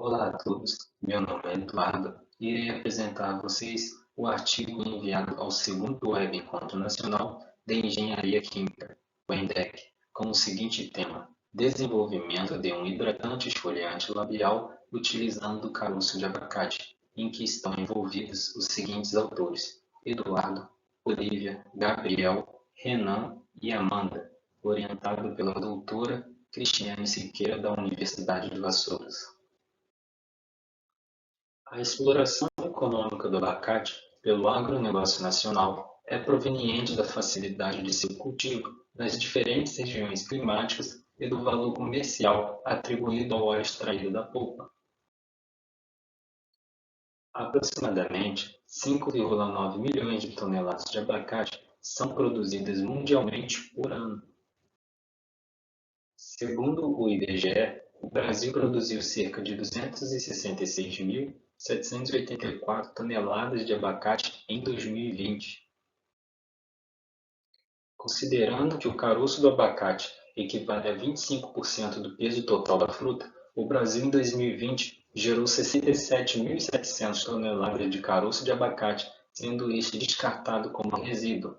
Olá a todos, meu nome é Eduardo e irei apresentar a vocês o artigo enviado ao segundo Web Encontro Nacional de Engenharia Química, o ENDEC, com o seguinte tema: desenvolvimento de um hidratante esfoliante labial utilizando caroço de abacate, em que estão envolvidos os seguintes autores: Eduardo, Olívia, Gabriel, Renan e Amanda, orientado pela doutora Cristiane Siqueira, da Universidade de Vassouras. A exploração econômica do abacate pelo agronegócio nacional é proveniente da facilidade de seu cultivo nas diferentes regiões climáticas e do valor comercial atribuído ao óleo extraído da polpa. Aproximadamente 5,9 milhões de toneladas de abacate são produzidas mundialmente por ano. Segundo o IBGE, o Brasil produziu cerca de 266.784 toneladas de abacate em 2020. Considerando que o caroço do abacate equivale a 25% do peso total da fruta, o Brasil em 2020 gerou 67.700 toneladas de caroço de abacate, sendo este descartado como resíduo.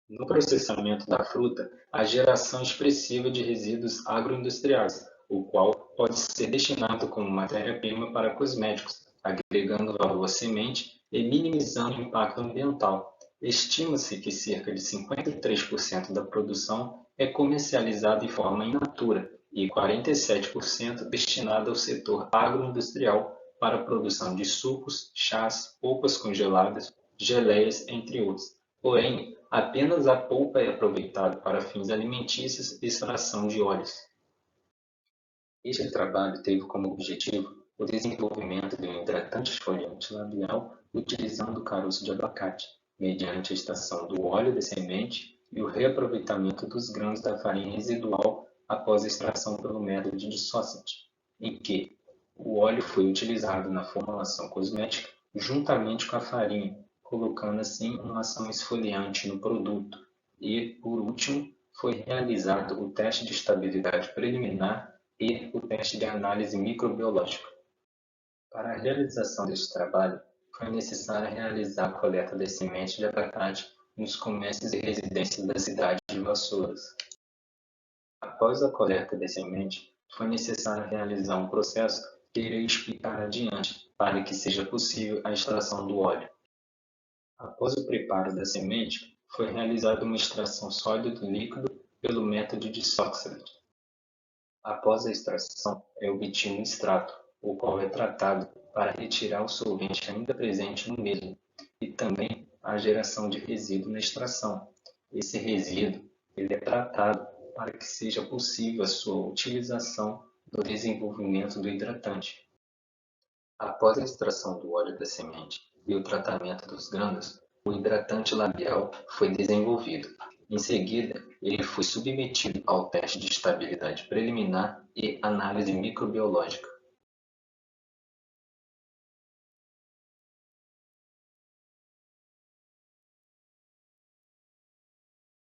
No processamento da fruta, há geração expressiva de resíduos agroindustriais, o qual pode ser destinado como matéria-prima para cosméticos, agregando valor à semente e minimizando o impacto ambiental. Estima-se que cerca de 53% da produção é comercializada em forma in natura e 47% destinada ao setor agroindustrial para a produção de sucos, chás, polpas congeladas, geleias, entre outros. Porém, apenas a polpa é aproveitada para fins alimentícios e extração de óleos. Este trabalho teve como objetivo o desenvolvimento de um hidratante esfoliante labial utilizando o caroço de abacate, mediante a extração do óleo da semente e o reaproveitamento dos grãos da farinha residual após a extração pelo método de Dissociate, em que o óleo foi utilizado na formulação cosmética juntamente com a farinha, colocando assim uma ação esfoliante no produto. E, por último, foi realizado o teste de estabilidade preliminar e o teste de análise microbiológica. Para a realização deste trabalho, foi necessário realizar a coleta das sementes de abacate nos comércios e residências da cidade de Vassouras. Após a coleta da semente, foi necessário realizar um processo que irei explicar adiante, para que seja possível a extração do óleo. Após o preparo da semente, foi realizada uma extração sólida do líquido pelo método de Dissociate. Após a extração, é obtido um extrato, o qual é tratado para retirar o solvente ainda presente no mesmo, e também a geração de resíduo na extração. Esse resíduo ele é tratado para que seja possível a sua utilização no desenvolvimento do hidratante. Após a extração do óleo da semente e o tratamento dos grãos, o hidratante labial foi desenvolvido. Em seguida, ele foi submetido ao teste de estabilidade preliminar e análise microbiológica.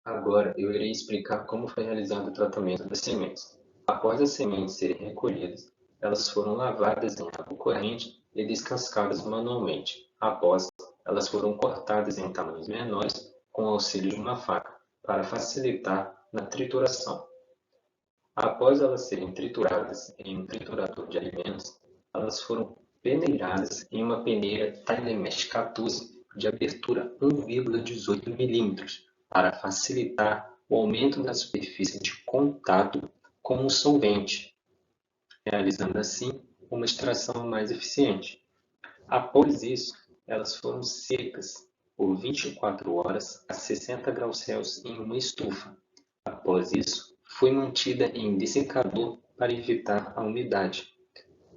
Agora eu irei explicar como foi realizado o tratamento das sementes. Após as sementes serem recolhidas, elas foram lavadas em água corrente e descascadas manualmente. Após, elas foram cortadas em tamanhos menores com o auxílio de uma faca, para facilitar na trituração. Após elas serem trituradas em um triturador de alimentos, elas foram peneiradas em uma peneira Tilemesh 14 de abertura 1,18 mm para facilitar o aumento da superfície de contato com o solvente, realizando assim uma extração mais eficiente. Após isso, elas foram secas por 24 horas a 60 graus Celsius em uma estufa. Após isso, foi mantida em dessecador para evitar a umidade.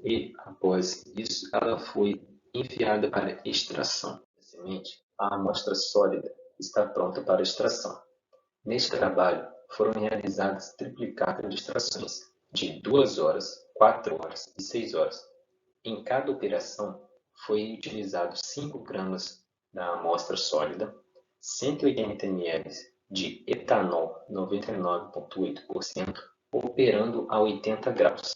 E, após isso, ela foi enviada para extração. A semente, a amostra sólida, está pronta para extração. Neste trabalho, foram realizadas triplicatas de extrações de 2 horas, 4 horas e 6 horas. Em cada operação, foi utilizado 5 gramas da amostra sólida, 180 ml de etanol 99,8%, operando a 80 graus.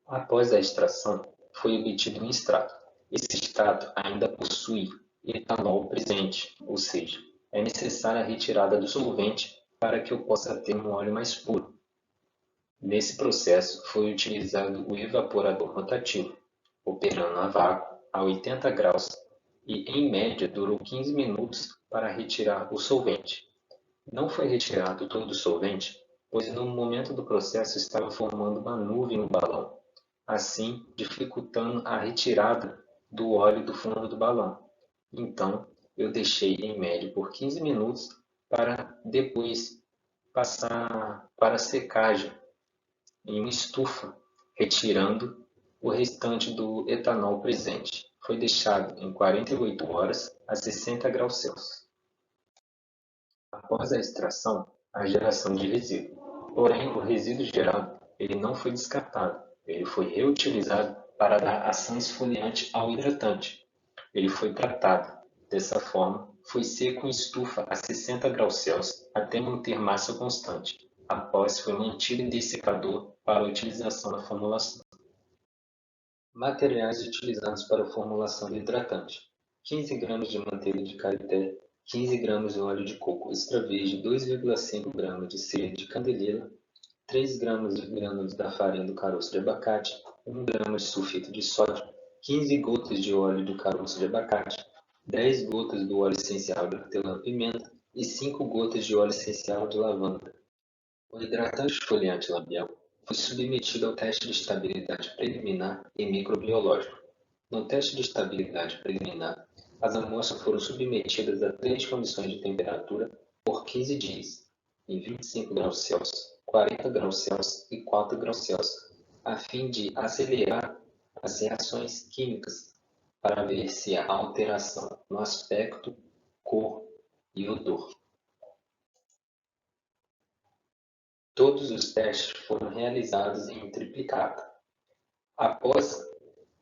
Após a extração, foi obtido um extrato. Esse extrato ainda possui etanol presente, ou seja, é necessária a retirada do solvente para que eu possa ter um óleo mais puro. Nesse processo, foi utilizado o evaporador rotativo, operando a vácuo a 80 graus e, em média, durou 15 minutos para retirar o solvente. Não foi retirado todo o solvente, pois no momento do processo estava formando uma nuvem no balão, assim dificultando a retirada do óleo do fundo do balão. Então, eu deixei em média por 15 minutos para depois passar para secagem em uma estufa, retirando o restante do etanol presente. Foi deixado em 48 horas a 60 graus Celsius. Após a extração, a geração de resíduo. Porém, o resíduo gerado ele não foi descartado, ele foi reutilizado para dar ação esfoliante ao hidratante. Ele foi tratado. Dessa forma, foi seco em estufa a 60 graus Celsius até manter massa constante. Após, foi mantido em dessecador para a utilização na formulação. Materiais utilizados para a formulação do hidratante: 15 gramas de manteiga de karité, 15 gramas de óleo de coco extra virgem, 2,5 gramas de cera de candelilla, 3 gramas de grânulos da farinha do caroço de abacate, 1 grama de sulfito de sódio, 15 gotas de óleo do caroço de abacate, 10 gotas do óleo essencial de hortelã-pimenta e 5 gotas de óleo essencial de lavanda. O hidratante esfoliante labial foi submetido ao teste de estabilidade preliminar e microbiológico. No teste de estabilidade preliminar, as amostras foram submetidas a 3 condições de temperatura por 15 dias, em 25 graus Celsius, 40 graus Celsius e 4 graus Celsius, a fim de acelerar as reações químicas para ver se há alteração no aspecto, cor e odor. Todos os testes foram realizados em triplicata. Após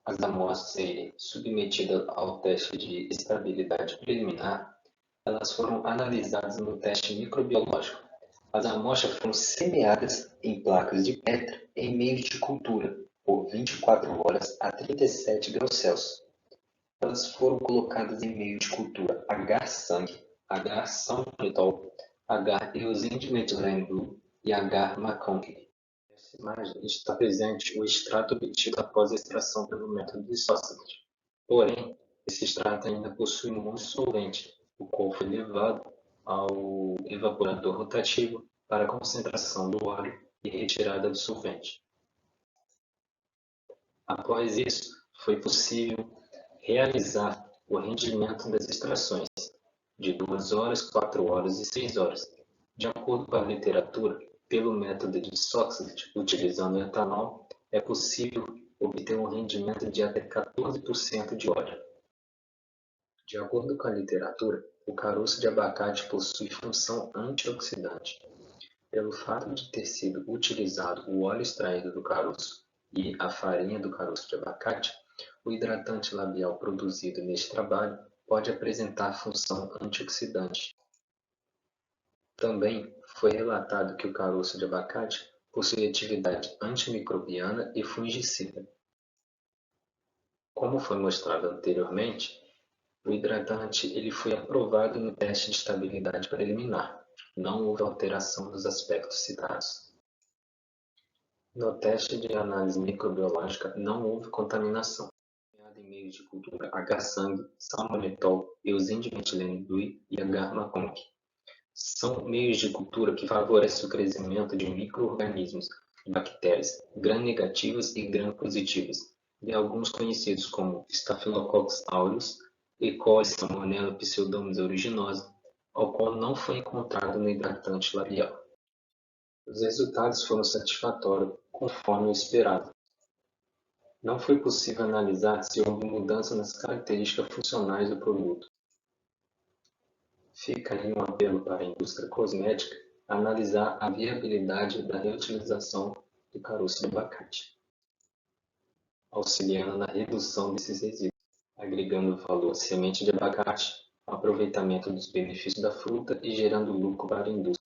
as amostras serem submetidas ao teste de estabilidade preliminar, elas foram analisadas no teste microbiológico. As amostras foram semeadas em placas de Petri em meios de cultura por 24 horas a 37 graus Celsius. Elas foram colocadas em meio de cultura agar-sangue, agar-sanitol, agar-eosine-metilene-blue e agar-McConkey. Nessa imagem está presente o extrato obtido após a extração pelo método de Saussage. Porém, esse extrato ainda possui muito solvente, o qual foi levado ao evaporador rotativo para a concentração do óleo e retirada do solvente. Após isso, foi possível realizar o rendimento das extrações de 2 horas, 4 horas e 6 horas. De acordo com a literatura, pelo método de Saussage, utilizando etanol, é possível obter um rendimento de até 14% de óleo. De acordo com a literatura, o caroço de abacate possui função antioxidante. Pelo fato de ter sido utilizado o óleo extraído do caroço e a farinha do caroço de abacate, o hidratante labial produzido neste trabalho pode apresentar função antioxidante. Também foi relatado que o caroço de abacate possui atividade antimicrobiana e fungicida. Como foi mostrado anteriormente, o hidratante ele foi aprovado no teste de estabilidade preliminar. Não houve alteração dos aspectos citados. No teste de análise microbiológica não houve contaminação. Em meios de cultura H-sangue, salmonitol, eosine-metilene-blue e agar-McConkey. São meios de cultura que favorecem o crescimento de micro-organismos, bactérias, gram-negativas e gram-positivas, e alguns conhecidos como Staphylococcus aureus, E. coli, Salmonella, Pseudomonas aeruginosa, ao qual não foi encontrado no hidratante labial. Os resultados foram satisfatórios, conforme o esperado. Não foi possível analisar se houve mudança nas características funcionais do produto. Fica aí um apelo para a indústria cosmética analisar a viabilidade da reutilização do caroço de abacate, auxiliando na redução desses resíduos, agregando valor à semente de abacate, aproveitamento dos benefícios da fruta e gerando lucro para a indústria.